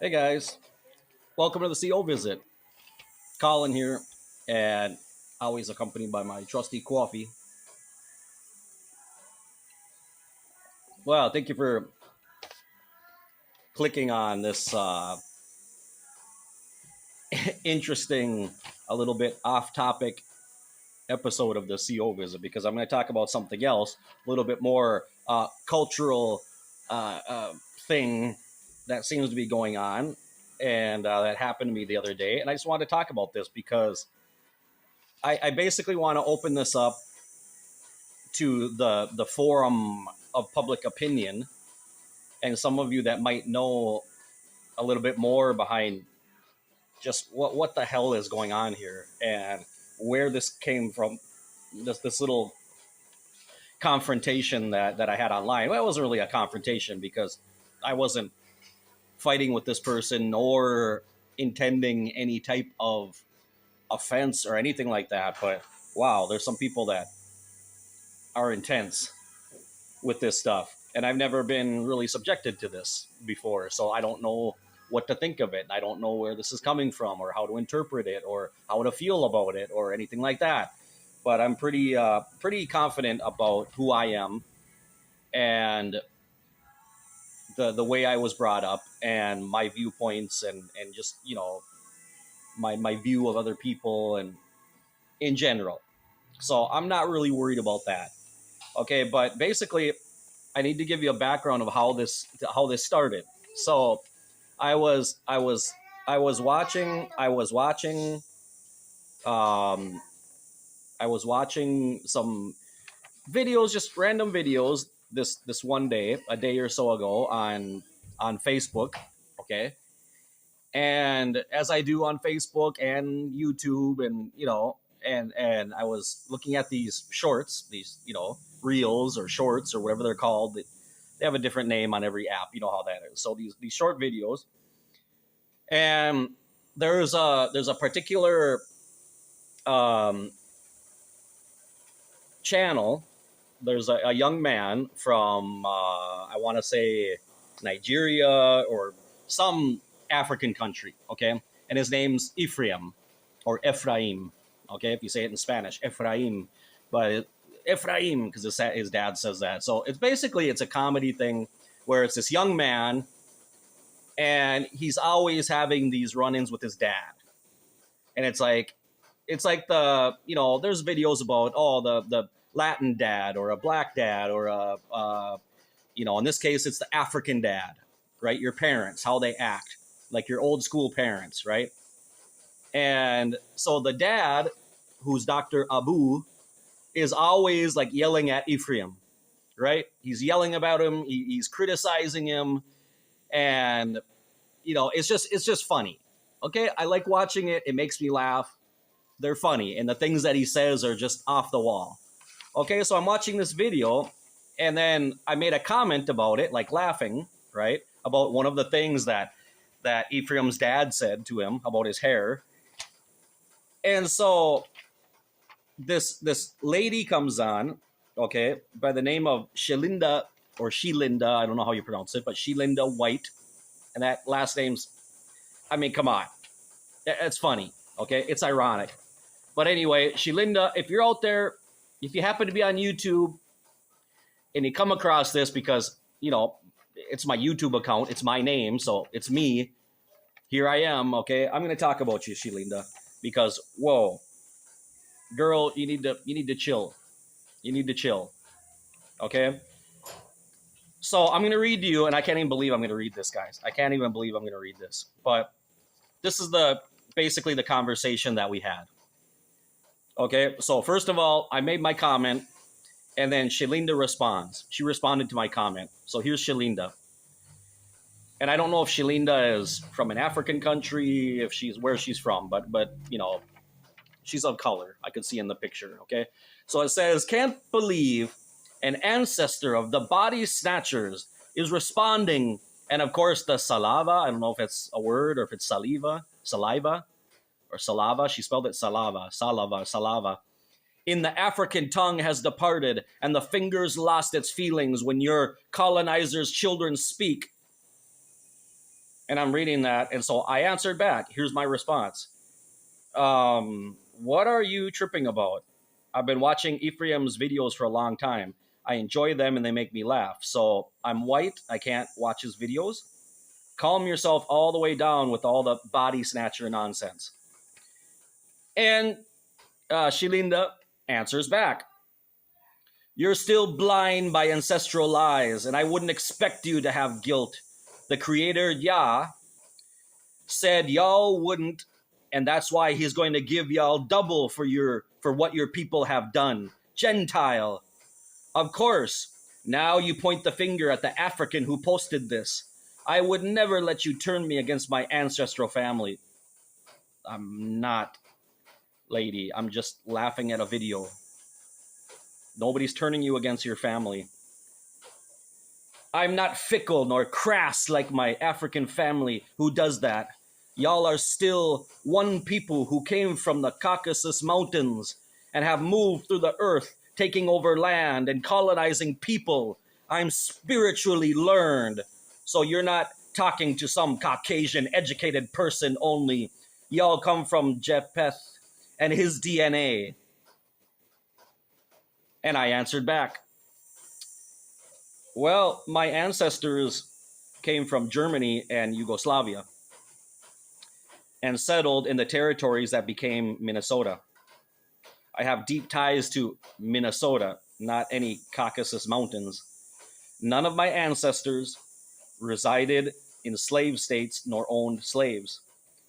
Hey guys, welcome to the CO visit. Colin here, and always accompanied by my trusty coffee. Well, thank you for clicking on this interesting, a little bit off topic episode of the CO visit because I'm going to talk about something else, a little bit more cultural thing that seems to be going on, and that happened to me the other day. And I just wanted to talk about this because I basically want to open this up to the forum of public opinion and some of you that might know a little bit more behind just what the hell is going on here and where this came from, this little confrontation that I had online. Well, it wasn't really a confrontation because I wasn't fighting with this person or intending any type of offense or anything like that, but wow, there's some people that are intense with this stuff, and I've never been really subjected to this before, so I don't know what to think of it. I don't know where this is coming from or how to interpret it or how to feel about it or anything like that. But I'm pretty confident about who I am and the way I was brought up and my viewpoints and just my view of other people and in general. So I'm not really worried about that. Okay, but basically I need to give you a background of how this started. So I was I was um I was watching some videos, just random videos this one day, a day or so ago on Facebook, okay? And as I do on Facebook and YouTube and and I was looking at these shorts, these reels or shorts or whatever they're called. They have a different name on every app. You know how that is. So these short videos, and there's a particular um, channel. There's a young man from I want to say Nigeria or some African country. Okay, and his name's Ephraim or Ephraim. Okay, if you say it in Spanish, Ephraim, but Ephraim because his dad says that. So it's a comedy thing where it's this young man and he's always having these run-ins with his dad, and it's like there's videos about the Latin dad or a black dad or in this case it's the African dad, right? Your parents, how they act, like your old school parents, right? And so the dad, who's Dr. Abu, is always like yelling at Ephraim, right? He's yelling about him, he's criticizing him, and it's just funny. Okay, I like watching it. It makes me laugh. They're funny, and the things that he says are just off the wall. Okay, so I'm watching this video, and then I made a comment about it, like laughing, right? About one of the things that Ephraim's dad said to him about his hair. And so this lady comes on, okay, by the name of Shelinda or Shelinda, I don't know how you pronounce it, but Shelinda White. And that last name's, I mean, come on. It's funny, okay? It's ironic. But anyway, Shelinda, if you're out there, if you happen to be on YouTube and you come across this because, it's my YouTube account, it's my name, so it's me. Here I am, okay? I'm going to talk about you, Shelinda, because whoa, girl, you need to chill. You need to chill. Okay? So I'm going to read you, and I can't even believe I'm going to read this, guys. I can't even believe I'm going to read this. But this is basically the conversation that we had. Okay? So first of all, I made my comment, and then Shelinda responds. She responded to my comment. So here's Shelinda. And I don't know if Shelinda is from an African country, if she's where she's from, but she's of color. I could see in the picture, okay? So it says, can't believe an ancestor of the body snatchers is responding. And of course, the saliva, I don't know if it's a word or if it's saliva or salava. She spelled it salava. In the African tongue has departed, and the fingers lost its feelings when your colonizers' children speak. And I'm reading that, and so I answered back. Here's my response. What are you tripping about? I've been watching Ephraim's videos for a long time. I enjoy them and they make me laugh. So I'm white. I can't watch his videos. Calm yourself all the way down with all the body snatcher nonsense. And Shilinda answers back. You're still blind by ancestral lies, and I wouldn't expect you to have guilt. The creator, Yah, said y'all wouldn't, and that's why he's going to give y'all double for what your people have done. Gentile. Of course, now you point the finger at the African who posted this. I would never let you turn me against my ancestral family. I'm not, lady. I'm just laughing at a video. Nobody's turning you against your family. I'm not fickle nor crass like my African family who does that. Y'all are still one people who came from the Caucasus Mountains and have moved through the earth, taking over land and colonizing people. I'm spiritually learned. So you're not talking to some Caucasian educated person only. Y'all come from Japheth and his DNA. And I answered back, well, my ancestors came from Germany and Yugoslavia and settled in the territories that became Minnesota. I have deep ties to Minnesota, not any Caucasus Mountains. None of my ancestors resided in slave states nor owned slaves.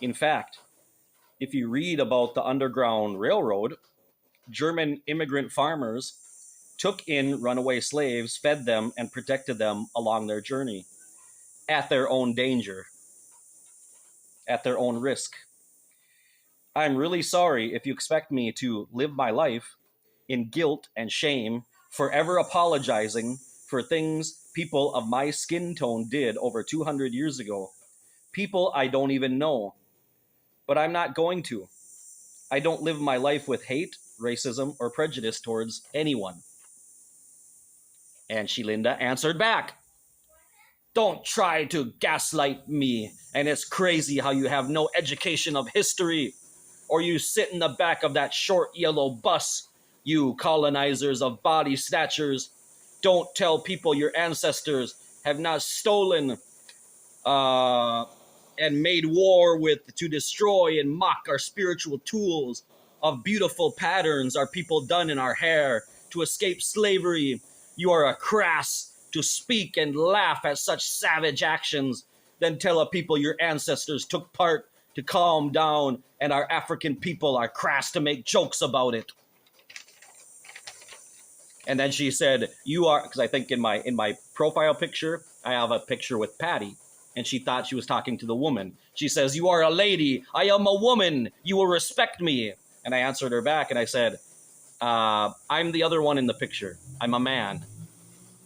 In fact, if you read about the Underground Railroad, German immigrant farmers took in runaway slaves, fed them, and protected them along their journey at their own danger, at their own risk. I'm really sorry if you expect me to live my life in guilt and shame, forever apologizing for things people of my skin tone did over 200 years ago. People I don't even know. But I'm not going to. I don't live my life with hate, racism, or prejudice towards anyone. And Shilinda answered back, don't try to gaslight me, and it's crazy how you have no education of history, or you sit in the back of that short yellow bus, you colonizers of body snatchers. Don't tell people your ancestors have not stolen and made war with to destroy and mock our spiritual tools of beautiful patterns our people done in our hair to escape slavery. You are a crass to speak and laugh at such savage actions, then tell a people your ancestors took part to calm down, and our African people are crass to make jokes about it. And then she said, you are, because I think in my profile picture, I have a picture with Patty, and she thought she was talking to the woman. She says, you are a lady, I am a woman, you will respect me. And I answered her back, and I said, I'm the other one in the picture. I'm a man.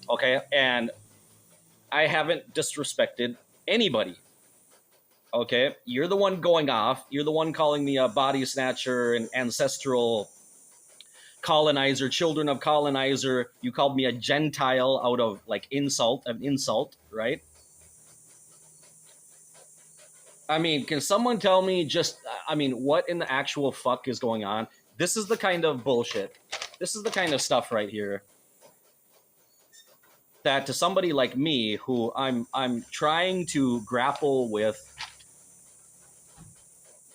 Okay, and I haven't disrespected anybody. Okay, you're the one going off. You're the one calling me a body snatcher and ancestral colonizer, children of colonizer. You called me a Gentile out of like insult, right? I mean, can someone tell me just, what in the actual fuck is going on? This is the kind of bullshit. This is the kind of stuff right here that to somebody like me, who I'm trying to grapple with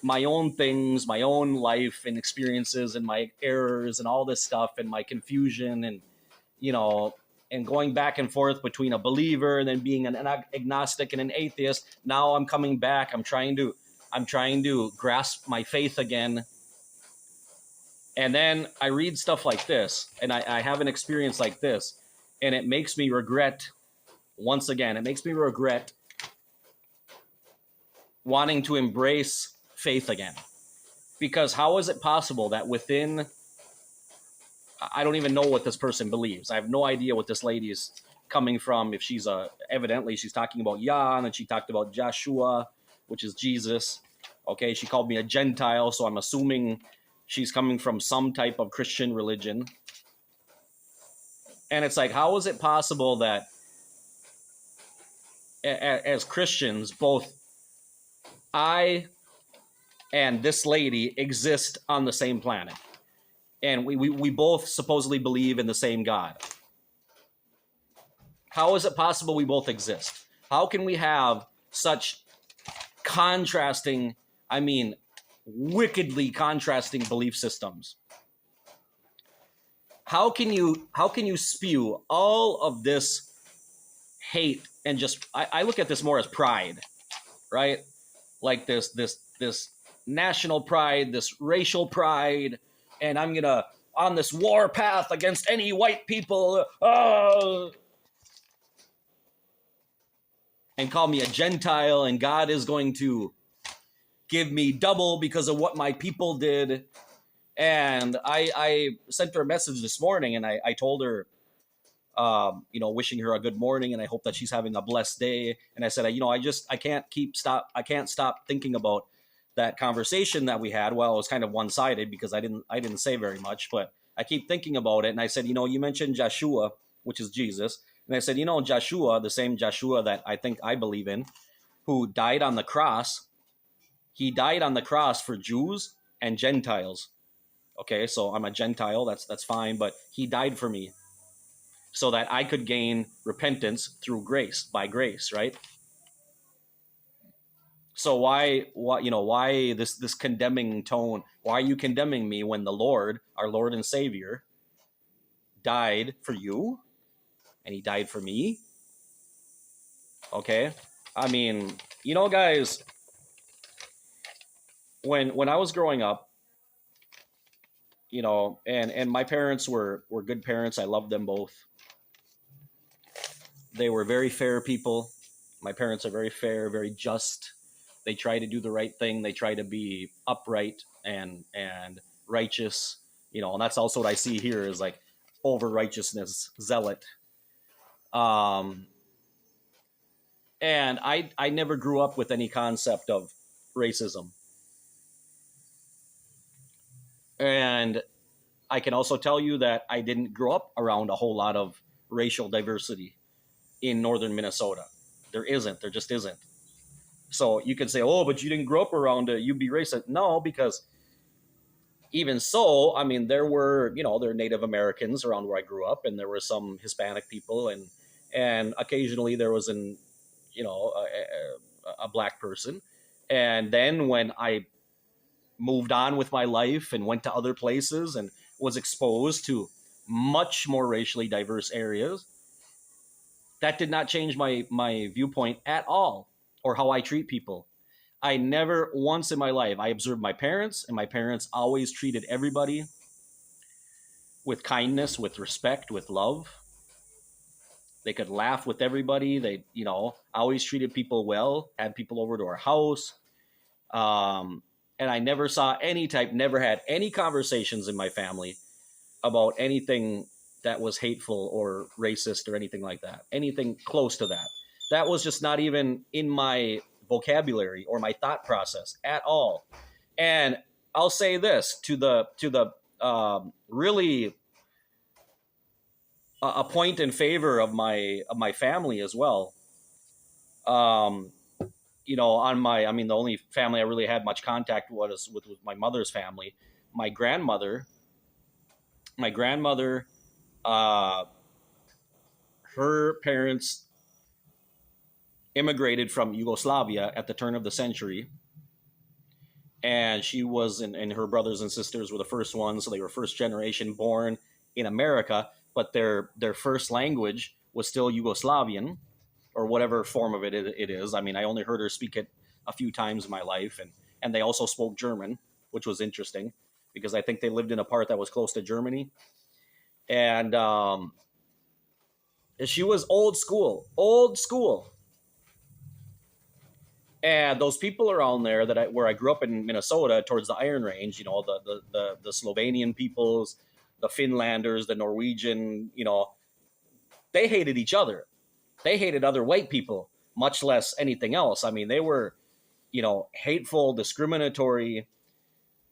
my own things, my own life and experiences and my errors and all this stuff and my confusion and, and going back and forth between a believer and then being an agnostic and an atheist. Now I'm coming back. I'm trying to grasp my faith again. And then I read stuff like this and I have an experience like this, and it makes me regret, once again, wanting to embrace faith again. Because how is it possible that within, I don't even know what this person believes. I have no idea what this lady is coming from. If she's evidently she's talking about Yah, and then she talked about Joshua, which is Jesus. Okay, she called me a Gentile, so I'm assuming she's coming from some type of Christian religion. And it's like, how is it possible that as Christians, both I and this lady exist on the same planet, and we both supposedly believe in the same God. How is it possible we both exist? How can we have such contrasting, I mean, wickedly contrasting belief systems? How can you spew all of this hate and just I look at this more as pride, right? Like this national pride, this racial pride, and I'm gonna on this war path against any white people, and call me a Gentile, and God is going to give me double because of what my people did. And I sent her a message this morning, and I told her, wishing her a good morning, and I hope that she's having a blessed day. And I said, I can't stop thinking about that conversation that we had. Well, it was kind of one sided because I didn't say very much, but I keep thinking about it. And I said, you mentioned Joshua, which is Jesus, and I said, Joshua, the same Joshua that I think I believe in, who died on the cross. He died on the cross for Jews and Gentiles. Okay, so I'm a Gentile. That's fine, but he died for me so that I could gain repentance through grace, by grace, right? So why this condemning tone? Why are you condemning me when the Lord, our Lord and Savior, died for you, and he died for me? Okay, I mean, guys, when I was growing up, and my parents were good parents. I loved them both. They were very fair people. My parents are very fair, very just. They try to do the right thing. They try to be upright and righteous. And that's also what I see here is like over righteousness, zealot. Um, and I never grew up with any concept of racism. And I can also tell you that I didn't grow up around a whole lot of racial diversity in northern Minnesota. There isn't. There just isn't. So you can say, oh, but you didn't grow up around it. You'd be racist. No, because even so, I mean, there were, there were Native Americans around where I grew up, and there were some Hispanic people, and occasionally there was a black person. And then when I moved on with my life and went to other places and was exposed to much more racially diverse areas, that did not change my viewpoint at all or how I treat people. I never once in my life, I observed my parents, and my parents always treated everybody with kindness, with respect, with love. They could laugh with everybody. They, always treated people well, had people over to our house. And I never never had any conversations in my family about anything that was hateful or racist or anything like that, anything close to that. That was just not even in my vocabulary or my thought process at all. And I'll say this to the really a point in favor of my family as well. The only family I really had much contact was with my mother's family. My grandmother, uh, her parents immigrated from Yugoslavia at the turn of the century, and she was and her brothers and sisters were the first ones, so they were first generation born in America, but their first language was still Yugoslavian or whatever form of it is. I mean, I only heard her speak it a few times in my life, and they also spoke German, which was interesting because I think they lived in a part that was close to Germany, and she was old school, and those people around there where I grew up in Minnesota towards the Iron Range, the Slovenian peoples, the Finlanders, the Norwegian, they hated each other. They hated other white people, much less anything else. I mean, they were, hateful, discriminatory.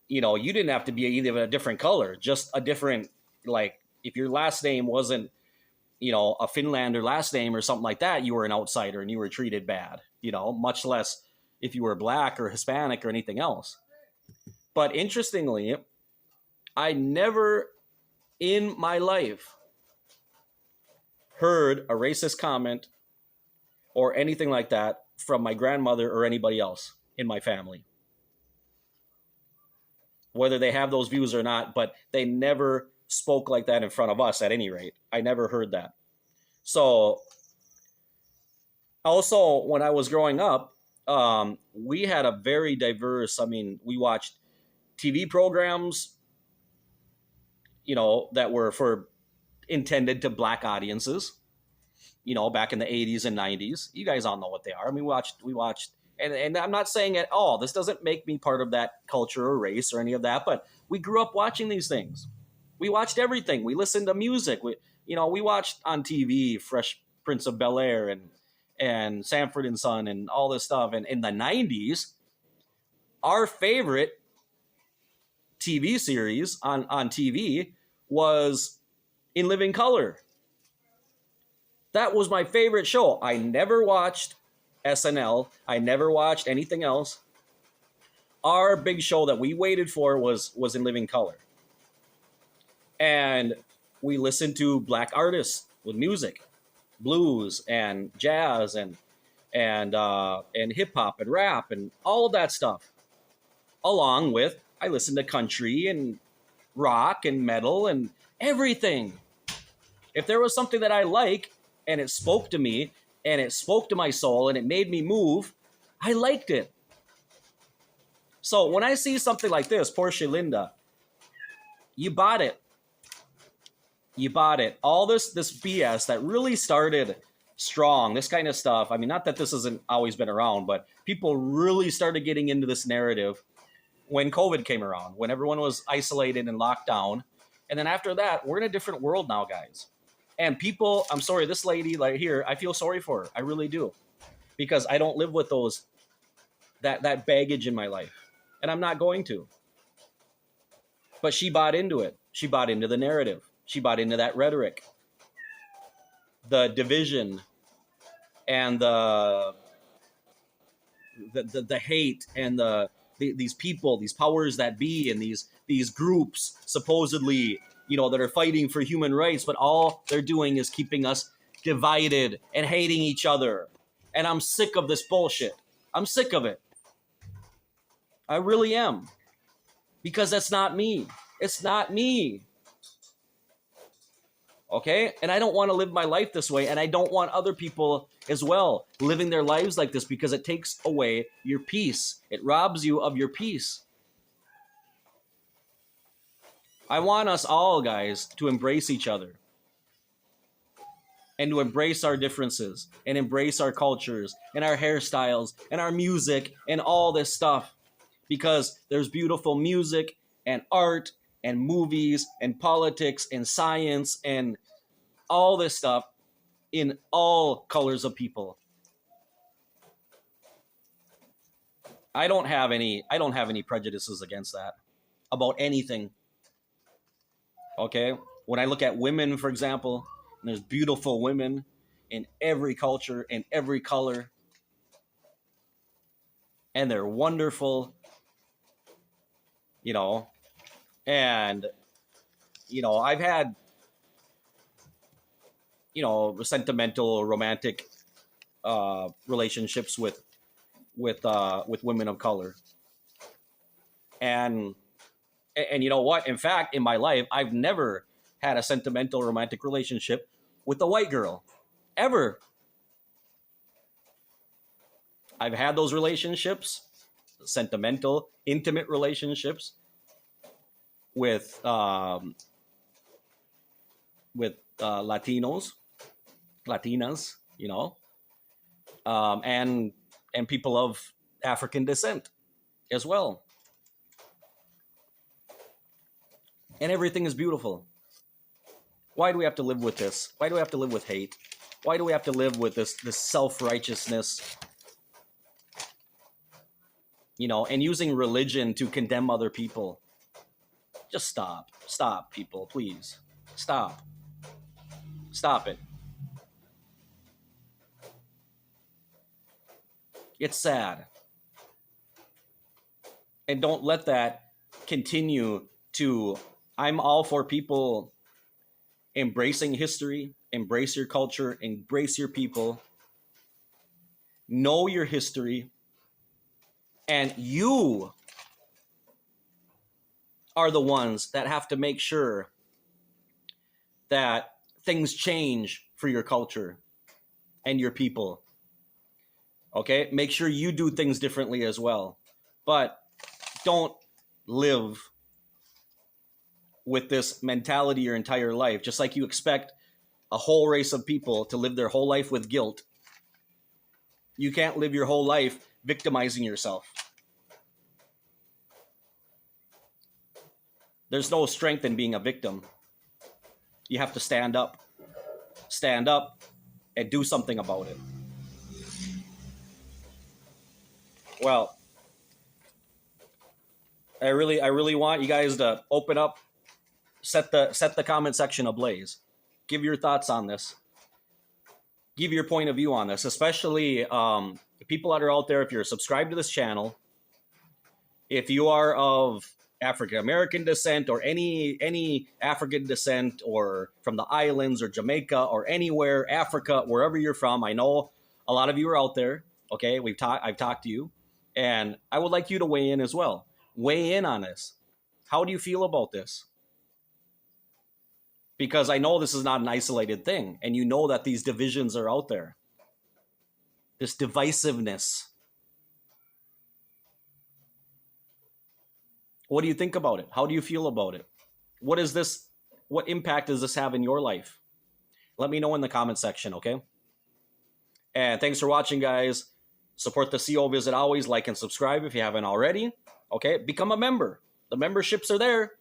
You didn't have to be either a different color, just a different, like, if your last name wasn't, a Finlander last name or something like that, you were an outsider and you were treated bad, much less, if you were black or Hispanic or anything else. But interestingly, I never in my life heard a racist comment or anything like that from my grandmother or anybody else in my family. Whether they have those views or not, but they never spoke like that in front of us at any rate. I never heard that. So, also, when I was growing up, we had a very diverse, I mean, we watched TV programs, that were for intended to black audiences, back in the 80s and 90s. You guys all know what they are. I mean, we watched, and I'm not saying at all, this doesn't make me part of that culture or race or any of that, but we grew up watching these things. We watched everything. We listened to music. We watched on TV Fresh Prince of Bel-Air and Sanford and Son and all this stuff. And in the 90s, our favorite TV series on TV was In Living Color. That was my favorite show. I never watched SNL. I never watched anything else. Our big show that we waited for was In Living Color. And we listened to black artists with music, blues and jazz and hip hop and rap and all of that stuff. Along with, I listened to country and rock and metal and everything. If there was something that I like and it spoke to me and it spoke to my soul and it made me move, I liked it. So when I see something like this, Porsche Linda, you bought it. You bought it. All this BS that really started strong, this kind of stuff. I mean, not that this hasn't always been around, but people really started getting into this narrative when COVID came around, when everyone was isolated and locked down. And then after that, we're in a different world now, guys. And people, I'm sorry, this lady right here, I feel sorry for her. I really do. Because I don't live with that baggage in my life. And I'm not going to. But she bought into it. She bought into the narrative. She bought into that rhetoric. The division and the hate and these people, these powers that be, and these groups supposedly, that are fighting for human rights, but all they're doing is keeping us divided and hating each other. And I'm sick of this bullshit. I'm sick of it. I really am. Because that's not me. It's not me. Okay? And I don't want to live my life this way, and I don't want other people as well living their lives like this, because it takes away your peace. It robs you of your peace. I want us all, guys, to embrace each other and to embrace our differences and embrace our cultures and our hairstyles and our music and all this stuff, because there's beautiful music and art and movies and politics and science and all this stuff in all colors of people. I don't have any prejudices against that, about anything. Okay? When I look at women, for example, and there's beautiful women in every culture, in every color, and they're wonderful, and I've had sentimental, romantic relationships with women of color, and you know what? In fact, in my life, I've never had a sentimental, romantic relationship with a white girl, ever. I've had those relationships, sentimental, intimate relationships with Latinos, Latinas, and people of African descent as well. And everything is beautiful. Why do we have to live with this? Why do we have to live with hate? Why do we have to live with this self-righteousness? And using religion to condemn other people. Just stop. Stop, people, please. Stop. Stop it. It's sad. And don't let that continue to. I'm all for people embracing history, embrace your culture, embrace your people, know your history, and you are the ones that have to make sure that things change for your culture and your people. Okay? Make sure you do things differently as well. But don't live with this mentality your entire life, just like you expect a whole race of people to live their whole life with guilt. You can't live your whole life victimizing yourself. There's no strength in being a victim. You have to stand up. Stand up and do something about it. Well, I really want you guys to open up, set the comment section ablaze. Give your thoughts on this. Give your point of view on this, especially people that are out there. If you're subscribed to this channel, if you are of African American descent or any African descent, or from the islands or Jamaica or anywhere, Africa, wherever you're from, I know a lot of you are out there. Okay, I've talked to you, and I would like you to weigh in as well. Weigh in on this. How do you feel about this? Because I know this is not an isolated thing, and you know that these divisions are out there. This divisiveness. What do you think about it? How do you feel about it? What is this? What impact does this have in your life? Let me know in the comment section, okay? And thanks for watching, guys. Support the CO Visit always. Like and subscribe if you haven't already. Okay? Become a member. The memberships are there.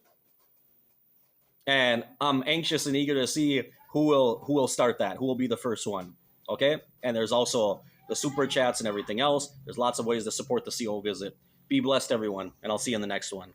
And I'm anxious and eager to see who will start that. Who will be the first one. Okay? And there's also the super chats and everything else. There's lots of ways to support the CO Visit. Be blessed, everyone, and I'll see you in the next one.